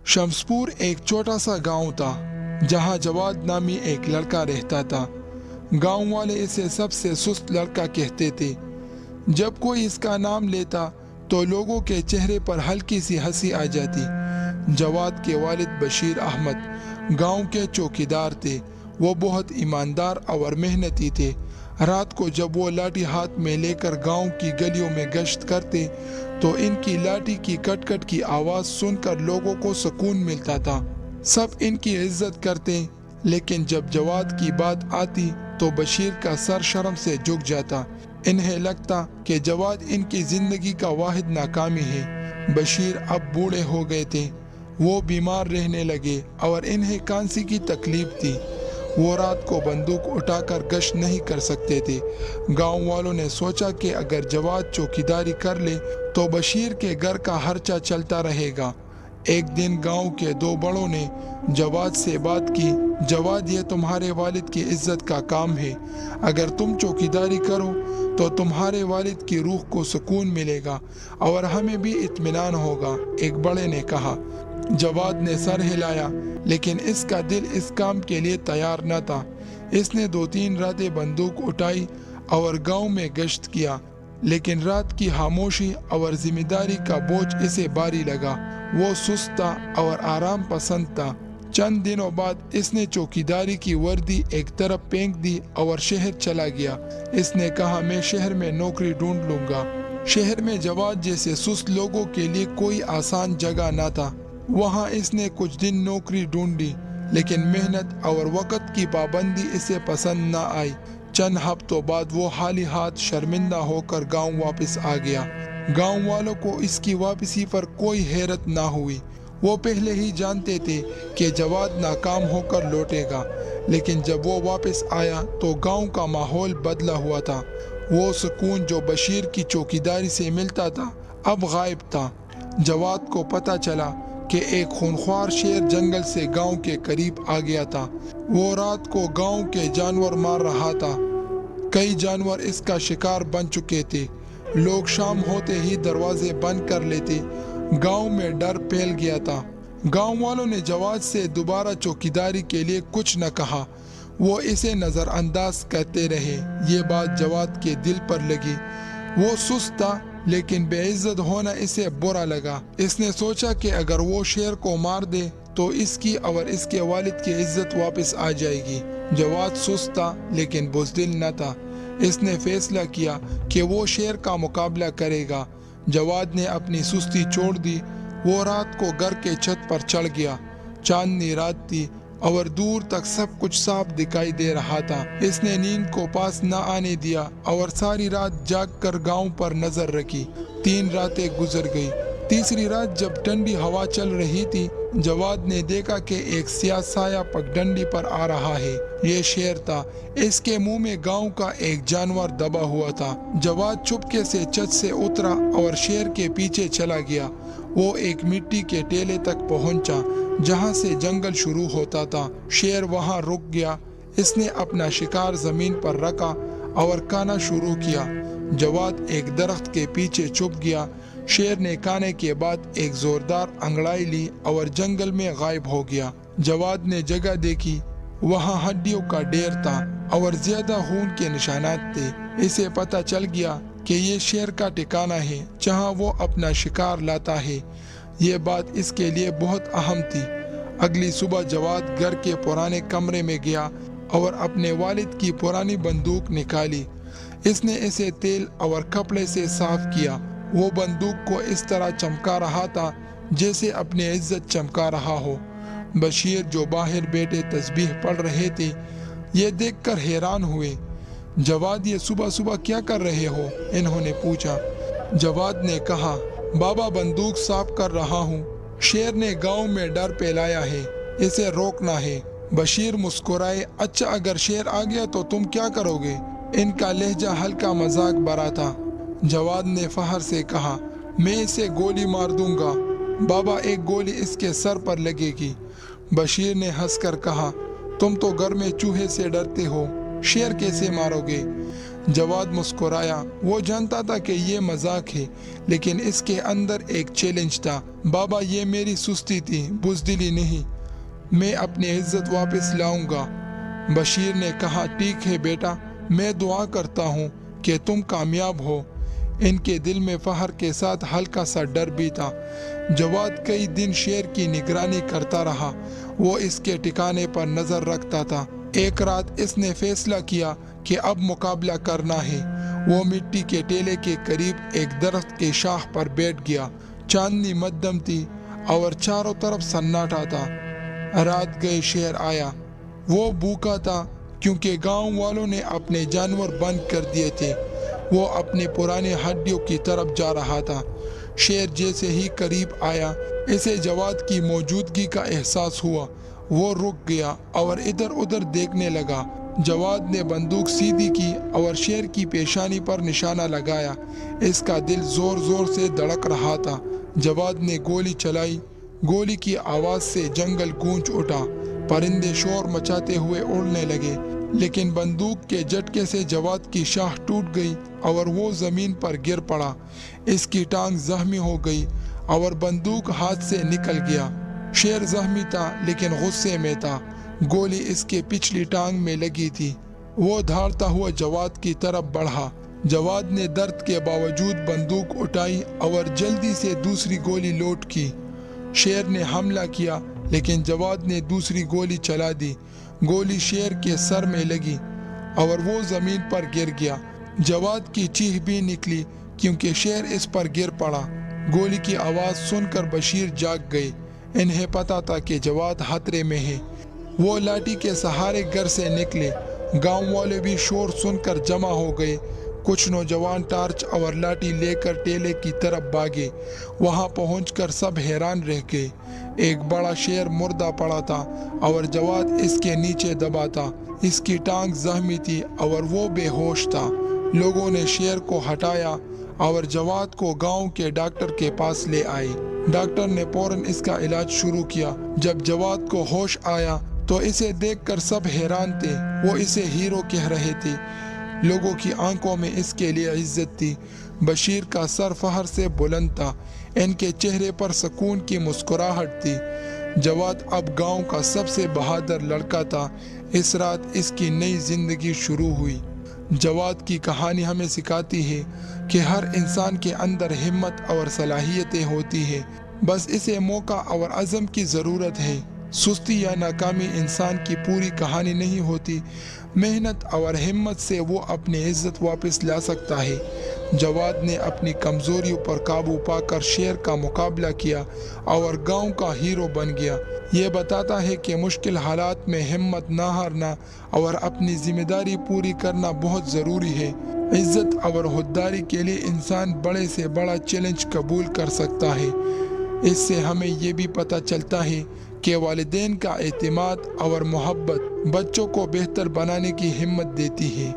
शमसपुर एक छोटा सा गांव था जहां जवाद नामी एक लड़का रहता था। गांव वाले इसे सबसे सुस्त लड़का कहते थे। जब कोई इसका नाम लेता तो लोगों के चेहरे पर हल्की सी हंसी आ जाती। जवाद के वालिद बशीर अहमद गांव के चौकीदार थे। वो बहुत ईमानदार और मेहनती थे। रात को जब वो लाठी हाथ में लेकर गांव की गलियों में गश्त करते तो इनकी लाठी की कटकट की आवाज़ सुनकर लोगों को सुकून मिलता था। सब इनकी इज्जत करते, लेकिन जब जवाद की बात आती तो बशीर का सर शर्म से झुक जाता। इन्हें लगता कि जवाद इनकी जिंदगी का वाहिद नाकामी है। बशीर अब बूढ़े हो गए थे। वो बीमार रहने लगे और इन्हें खांसी की तकलीफ थी। वो रात को बंदूक उठाकर गश्त नहीं कर सकते थे। गांव वालों ने सोचा कि अगर जवाद चौकीदारी कर ले तो बशीर के घर का खर्चा चलता रहेगा। एक दिन गांव के दो बड़ों ने जवाद से बात की। जवाद, ये तुम्हारे वालिद की इज्जत का काम है। अगर तुम चौकीदारी करो तो तुम्हारे वालिद की रूह को सुकून मिलेगा और हमें भी इत्मीनान होगा। एक बड़े ने कहा। जवाद ने सर हिलाया, लेकिन इसका दिल इस काम के लिए तैयार न था। इसने 2-3 रातें बंदूक उठाई और गांव में गश्त किया, लेकिन रात की खामोशी और जिम्मेदारी का बोझ इसे भारी लगा। वो सुस्त था और आराम पसंद था। चंद दिनों बाद इसने चौकीदारी की वर्दी एक तरफ फेंक दी और शहर चला गया। इसने कहा, मैं शहर में नौकरी ढूंढ लूंगा। शहर में जवाद जैसे सुस्त लोगों के लिए कोई आसान जगह न था। वहाँ इसने कुछ दिन नौकरी ढूंढी, लेकिन मेहनत और वक़्त की पाबंदी इसे पसंद न आई। चंद हफ्तों बाद वो खाली हाथ शर्मिंदा होकर गांव वापस आ गया। गांव वालों को इसकी वापसी पर कोई हैरत ना हुई। वो पहले ही जानते थे कि जवाद नाकाम होकर लौटेगा, लेकिन जब वो वापस आया तो गांव का माहौल बदला हुआ था। वो सुकून जो बशीर की चौकीदारी से मिलता था अब गायब था। जवाद को पता चला कि एक खूनख्वार शेर जंगल से गांव के करीब आ गया था। वो रात को गांव के जानवर मार रहा था। कई जानवर इसका शिकार बन चुके थे। लोग शाम होते ही दरवाजे बंद कर लेते। गांव में डर फैल गया था। गांव वालों ने जवाद से दोबारा चौकीदारी के लिए कुछ न कहा। वो इसे नज़रअंदाज करते रहे। ये बात जवाद के दिल पर लगी। वो सुस्त था, लेकिन बेइज्जत होना इसे बुरा लगा। इसने सोचा कि अगर वो शेर को मार दे तो इसकी और इसके वालिद की इज्जत वापस आ जाएगी। जवाद सुस्त था, लेकिन बुज़दिल न था। इसने फैसला किया कि वो शेर का मुकाबला करेगा। जवाद ने अपनी सुस्ती छोड़ दी। वो रात को घर के छत पर चढ़ गया। चांदनी रात थी और दूर तक सब कुछ साफ दिखाई दे रहा था। इसने नींद को पास न आने दिया और सारी रात जाग कर गाँव पर नजर रखी। 3 रातें गुजर गई। तीसरी रात जब ठंडी हवा चल रही थी, जवाद ने देखा कि एक सियाह साया पगडंडी पर आ रहा है। ये शेर था। इसके मुंह में गांव का एक जानवर दबा हुआ था। जवाद चुपके से छत से उतरा और शेर के पीछे चला गया। वो एक मिट्टी के टेले तक पहुंचा जहां से जंगल शुरू होता था। शेर वहां रुक गया। इसने अपना शिकार जमीन पर रखा और खाना शुरू किया। जवाद एक दरख्त के पीछे छुप गया। शेर ने खाने के बाद एक जोरदार अंगड़ाई ली और जंगल में गायब हो गया। जवाद ने जगह देखी। वहां हड्डियों का ढेर था और ज्यादा खून के निशानात थे। इसे पता चल गया कि ये शेर का ठिकाना है जहां वो अपना शिकार लाता है। ये बात इसके लिए बहुत अहम थी। अगली सुबह जवाद घर के पुराने कमरे में गया और अपने वालिद की पुरानी बंदूक निकाली। इसने इसे तेल और कपड़े से साफ किया। वो बंदूक को इस तरह चमका रहा था जैसे अपनी इज्जत चमका रहा हो। बशीर जो बाहर बैठे तस्बीह पढ़ रहे थे, ये देखकर हैरान हुए। जवाद, ये सुबह सुबह क्या कर रहे हो? इन्होंने पूछा। जवाद ने कहा, बाबा बंदूक साफ कर रहा हूँ। शेर ने गांव में डर फैलाया है, इसे रोकना है। बशीर मुस्कुराए। अच्छा, अगर शेर आ गया तो तुम क्या करोगे? इनका लहजा हल्का मजाक भरा था। जवाद ने फहर से कहा, मैं इसे गोली मार दूंगा। बाबा, एक गोली इसके सर पर लगेगी। बशीर ने हंसकर कहा, तुम तो घर में चूहे से डरते हो, शेर कैसे मारोगे? جواد مسکرایا۔ وہ جانتا تھا کہ یہ مذاق ہے، لیکن اس کے اندر ایک چیلنج تھا۔ بابا، یہ میری سستی تھی، بزدلی نہیں۔ میں اپنی عزت واپس لاؤں گا۔ بشیر نے کہا، ٹھیک ہے بیٹا، میں دعا کرتا ہوں کہ تم کامیاب ہو۔ ان کے دل میں فخر کے ساتھ ہلکا سا ڈر بھی تھا۔ جواد کئی دن شیر کی نگرانی کرتا رہا۔ وہ اس کے ٹھکانے پر نظر رکھتا تھا۔ ایک رات اس نے فیصلہ کیا کہ اب مقابلہ کرنا ہے۔ وہ مٹی کے ٹیلے کے قریب ایک درخت کے شاخ پر بیٹھ گیا۔ چاندنی مدھم تھی اور چاروں طرف سناٹا تھا۔ رات گئے، شیر آیا۔ وہ بھوکا تھا کیونکہ گاؤں والوں نے اپنے جانور بند کر دیے تھے۔ وہ اپنی پرانی ہڈیوں کی طرف جا رہا تھا۔ شیر جیسے ہی قریب آیا، اسے جواد کی موجودگی کا احساس ہوا۔ وہ رک گیا اور ادھر ادھر دیکھنے لگا۔ جواد نے بندوق سیدھی کی اور شیر کی پیشانی پر نشانہ لگایا۔ اس کا دل زور زور سے دھڑک رہا تھا۔ جواد نے گولی چلائی۔ گولی کی آواز سے جنگل گونج اٹھا۔ پرندے شور مچاتے ہوئے اڑنے لگے، لیکن بندوق کے جھٹکے سے جواد کی شاخ ٹوٹ گئی اور وہ زمین پر گر پڑا۔ اس کی ٹانگ زخمی ہو گئی اور بندوق ہاتھ سے نکل گیا۔ شیر زخمی تھا لیکن غصے میں تھا۔ گولی اس کے پچھلی ٹانگ میں لگی تھی۔ وہ دھاڑتا ہوا جواد کی طرف بڑھا۔ جواد نے درد کے باوجود بندوق اٹھائی اور جلدی سے دوسری گولی لوڈ کی۔ شیر نے حملہ کیا لیکن جواد نے دوسری گولی چلا دی۔ گولی شیر کے سر میں لگی اور وہ زمین پر گر گیا۔ جواد کی چیخ بھی نکلی کیونکہ شیر اس پر گر پڑا۔ گولی کی آواز سن کر بشیر جاگ گئے۔ انہیں پتا تھا کہ جواد خطرے میں ہے۔ وہ لاٹھی کے سہارے گھر سے نکلے۔ گاؤں والے بھی شور سن کر جمع ہو گئے۔ کچھ نوجوان ٹارچ اور لاٹھی لے کر ٹیلے کی طرف بھاگے۔ وہاں پہنچ کر سب حیران رہ گئے۔ ایک بڑا شیر مردہ پڑا تھا اور جواد اس کے نیچے دبا تھا۔ اس کی ٹانگ زخمی تھی اور وہ بے ہوش تھا۔ لوگوں نے شیر کو ہٹایا اور جواد کو گاؤں کے ڈاکٹر کے پاس لے آئے۔ ڈاکٹر نے فوراً اس کا علاج شروع کیا۔ جب جواد کو ہوش آیا تو اسے دیکھ کر سب حیران تھے۔ وہ اسے ہیرو کہہ رہے تھے۔ لوگوں کی آنکھوں میں اس کے لیے عزت تھی۔ بشیر کا سر فخر سے بلند تھا۔ ان کے چہرے پر سکون کی مسکراہٹ تھی۔ جواد اب گاؤں کا سب سے بہادر لڑکا تھا۔ اس رات اس کی نئی زندگی شروع ہوئی۔ جواد کی کہانی ہمیں سکھاتی ہے کہ ہر انسان کے اندر ہمت اور صلاحیتیں ہوتی ہیں، بس اسے موقع اور عزم کی ضرورت ہے۔ سستی یا ناکامی انسان کی پوری کہانی نہیں ہوتی۔ محنت اور ہمت سے وہ اپنی عزت واپس لا سکتا ہے۔ جواد نے اپنی کمزوریوں پر قابو پا کر شیر کا مقابلہ کیا اور گاؤں کا ہیرو بن گیا۔ یہ بتاتا ہے کہ مشکل حالات میں ہمت نہ ہارنا اور اپنی ذمہ داری پوری کرنا بہت ضروری ہے۔ عزت اور خودداری کے لیے انسان بڑے سے بڑا چیلنج قبول کر سکتا ہے۔ اس سے ہمیں یہ بھی پتہ چلتا ہے کہ والدین کا اعتماد اور محبت بچوں کو بہتر بنانے کی ہمت دیتی ہے۔